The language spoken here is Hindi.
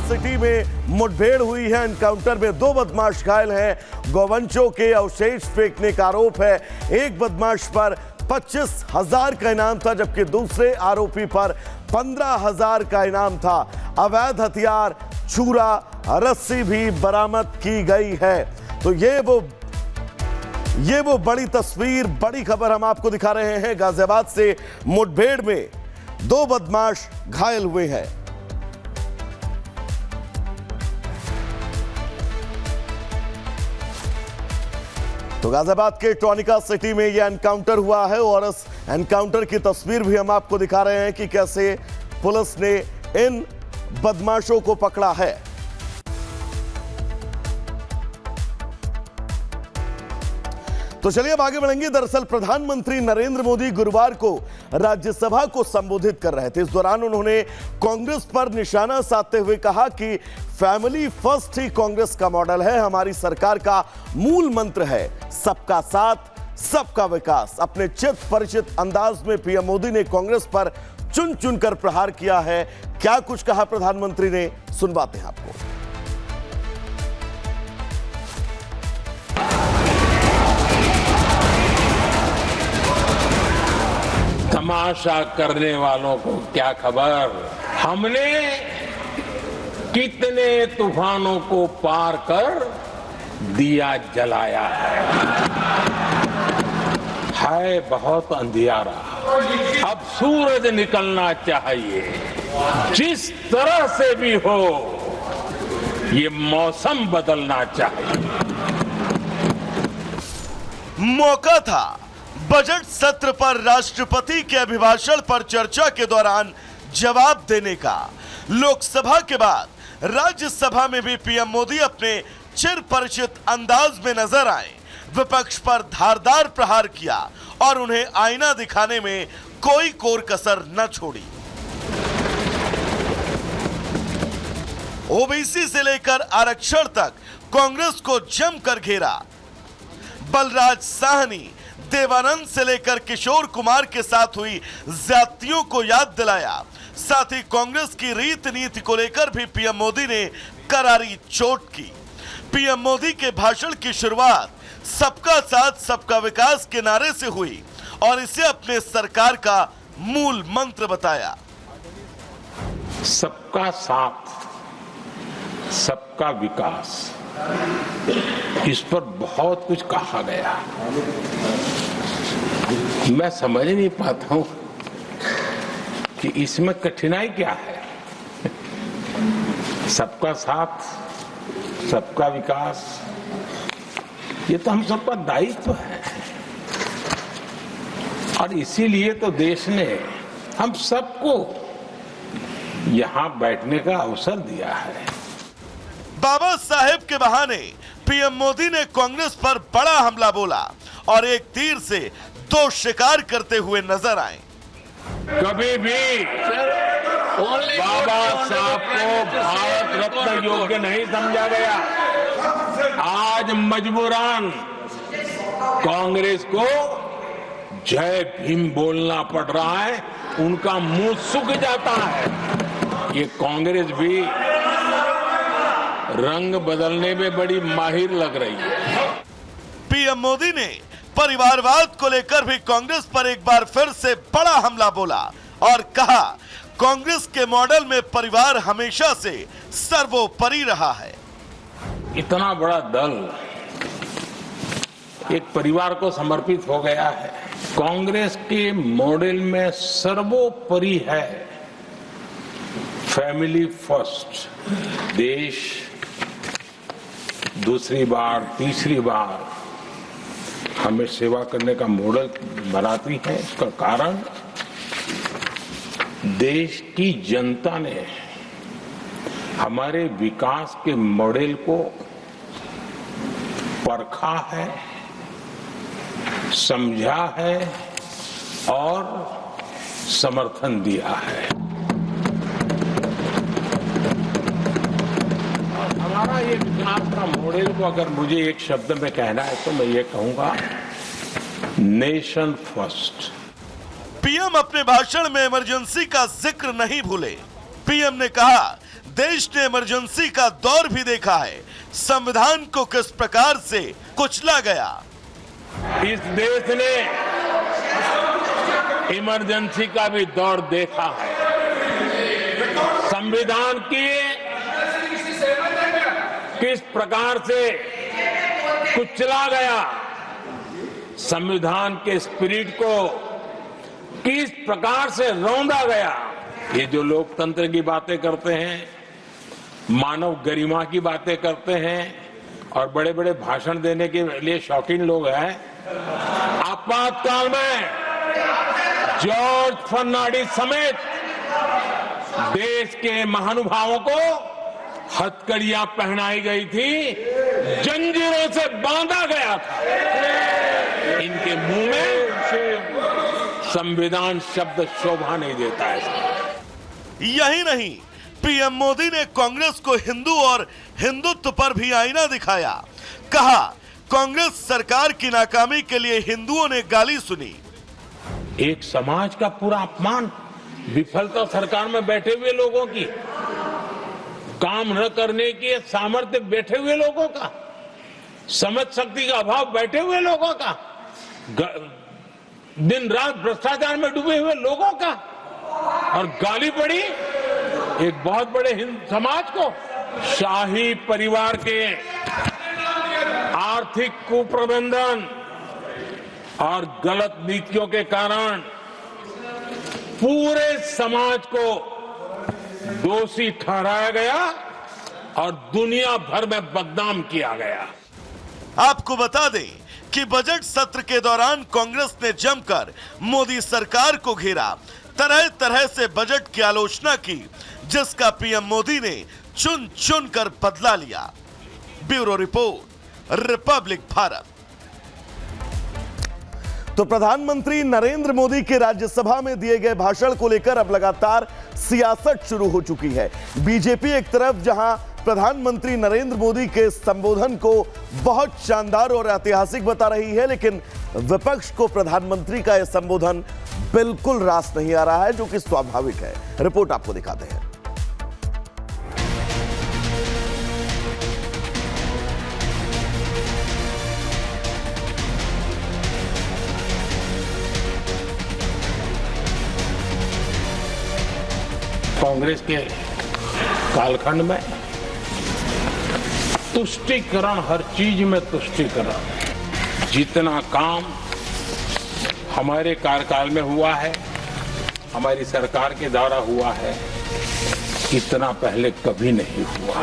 सिटी में मुठभेड़ हुई है। एनकाउंटर में 2 बदमाश घायल हैं। गौवंशों के अवशेष फेंकने का आरोप है। एक बदमाश पर 25,000 का इनाम था, जबकि दूसरे आरोपी पर 15,000 का इनाम था। अवैध हथियार, छुरा, रस्सी भी बरामद की गई है। तो ये वो बड़ी तस्वीर, बड़ी खबर हम आपको दिखा रहे हैं। गाजियाबाद से मुठभेड़ में 2 बदमाश घायल हुए हैं। तो गाजियाबाद के टॉनिका सिटी में यह एनकाउंटर हुआ है और इस एनकाउंटर की तस्वीर भी हम आपको दिखा रहे हैं कि कैसे पुलिस ने इन बदमाशों को पकड़ा है। तो चलिए अब आगे बढ़ेंगे। दरअसल प्रधानमंत्री नरेंद्र मोदी गुरुवार को राज्यसभा को संबोधित कर रहे थे। इस दौरान उन्होंने कांग्रेस पर निशाना साधते हुए कहा कि फैमिली फर्स्ट ही कांग्रेस का मॉडल है। हमारी सरकार का मूल मंत्र है सबका साथ, सबका विकास। अपने चित परिचित अंदाज में पीएम मोदी ने कांग्रेस पर चुन चुनकर प्रहार किया है। क्या कुछ कहा प्रधानमंत्री ने, सुनवाते हैं आपको। तमाशा करने वालों को क्या खबर, हमने कितने तूफानों को पार कर दिया जलाया है बहुत अंधियारा। अब सूरज निकलना चाहिए। जिस तरह से भी हो, ये मौसम बदलना चाहिए। मौका था बजट सत्र पर राष्ट्रपति के अभिभाषण पर चर्चा के दौरान जवाब देने का। लोकसभा के बाद राज्यसभा में भी पीएम मोदी अपने चिर परिचित अंदाज में नजर आए। विपक्ष पर धारदार प्रहार किया और उन्हें आईना दिखाने में कोई कोर कसर न छोड़ी। ओबीसी से लेकर आरक्षण तक कांग्रेस को जमकर घेरा। बलराज साहनी, देवानंद से लेकर किशोर कुमार के साथ हुई ज्यादतियों को याद दिलाया। साथ ही कांग्रेस की रीत नीति को लेकर भी पीएम मोदी ने करारी चोट की। पीएम मोदी के भाषण की शुरुआत सबका साथ सबका विकास के नारे से हुई और इसे अपने सरकार का मूल मंत्र बताया। सबका साथ, सबका विकास, इस पर बहुत कुछ कहा गया। मैं समझ नहीं पाता हूं कि इसमें कठिनाई क्या है। सबका साथ, सबका विकास, ये तो हम सबका दायित्व है और इसीलिए तो देश ने हम सबको यहां बैठने का अवसर दिया है। बाबा साहेब के बहाने पीएम मोदी ने कांग्रेस पर बड़ा हमला बोला और एक तीर से 2 शिकार करते हुए नजर आए। कभी भी बाबा साहब को भारत रत्न योग्य नहीं समझा गया। आज मजबूरन कांग्रेस को जय भीम बोलना पड़ रहा है। उनका मुंह सूख जाता है। ये कांग्रेस भी रंग बदलने में बड़ी माहिर लग रही है। पीएम मोदी ने परिवारवाद को लेकर भी कांग्रेस पर एक बार फिर से बड़ा हमला बोला और कहा कांग्रेस के मॉडल में परिवार हमेशा से सर्वोपरि रहा है। इतना बड़ा दल एक परिवार को समर्पित हो गया है। कांग्रेस के मॉडल में सर्वोपरि है फैमिली फर्स्ट। देश दूसरी बार, तीसरी बार हमें सेवा करने का मॉडल बनाती है। इसका कारण देश की जनता ने हमारे विकास के मॉडल को परखा है, समझा है और समर्थन दिया है। हमारा ये विकास का मॉडल को अगर मुझे एक शब्द में कहना है तो मैं ये कहूंगा, नेशन फर्स्ट। पीएम अपने भाषण में इमरजेंसी का जिक्र नहीं भूले। पीएम ने कहा देश ने इमरजेंसी का दौर भी देखा है, संविधान को किस प्रकार से कुचला गया। इस देश ने इमरजेंसी का भी दौर देखा है। संविधान की किस प्रकार से कुचला गया, संविधान के स्पिरिट को किस प्रकार से रौंदा गया। ये जो लोकतंत्र की बातें करते हैं, मानव गरिमा की बातें करते हैं और बड़े बड़े भाषण देने के लिए शौकीन लोग हैं, आपातकाल में जॉर्ज फर्नांडिस समेत देश के महानुभावों को हथकड़ियां पहनाई गई थी, जंजीरों से बांधा गया था। इनके मुंह में संविधान शब्द शोभा नहीं देता है। यही नहीं, पीएम मोदी ने कांग्रेस को हिंदू और हिंदुत्व पर भी आईना दिखाया। कहा, कांग्रेस सरकार की नाकामी के लिए हिंदुओं ने गाली सुनी। एक समाज का पूरा अपमान, विफलता सरकार में बैठे हुए लोगों की, काम न करने के सामर्थ्य बैठे हुए लोगों का, समझ शक्ति का अभाव बैठे हुए लोगों का, दिन रात भ्रष्टाचार में डूबे हुए लोगों का, और गाली पड़ी एक बहुत बड़े हिंदू समाज को। शाही परिवार के आर्थिक कुप्रबंधन और गलत नीतियों के कारण पूरे समाज को दोषी ठहराया गया और दुनिया भर में बदनाम किया गया। आपको बता दें कि बजट सत्र के दौरान कांग्रेस ने जमकर मोदी सरकार को घेरा, तरह तरह से बजट की आलोचना की, जिसका पीएम मोदी ने चुन चुन कर बदला लिया। Bureau report, Republic Bharat. तो प्रधानमंत्री नरेंद्र मोदी के राज्यसभा में दिए गए भाषण को लेकर अब लगातार सियासत शुरू हो चुकी है। बीजेपी एक तरफ जहां प्रधानमंत्री नरेंद्र मोदी के संबोधन को बहुत शानदार और ऐतिहासिक बता रही है, लेकिन विपक्ष को प्रधानमंत्री का यह संबोधन बिल्कुल रास नहीं आ रहा है, जो कि स्वाभाविक है। रिपोर्ट आपको दिखाते हैं। कांग्रेस के कालखंड में तुष्टीकरण, हर चीज में तुष्टीकरण, जितना काम हमारे कार्यकाल में हुआ है, हमारी सरकार के द्वारा हुआ है, इतना पहले कभी नहीं हुआ।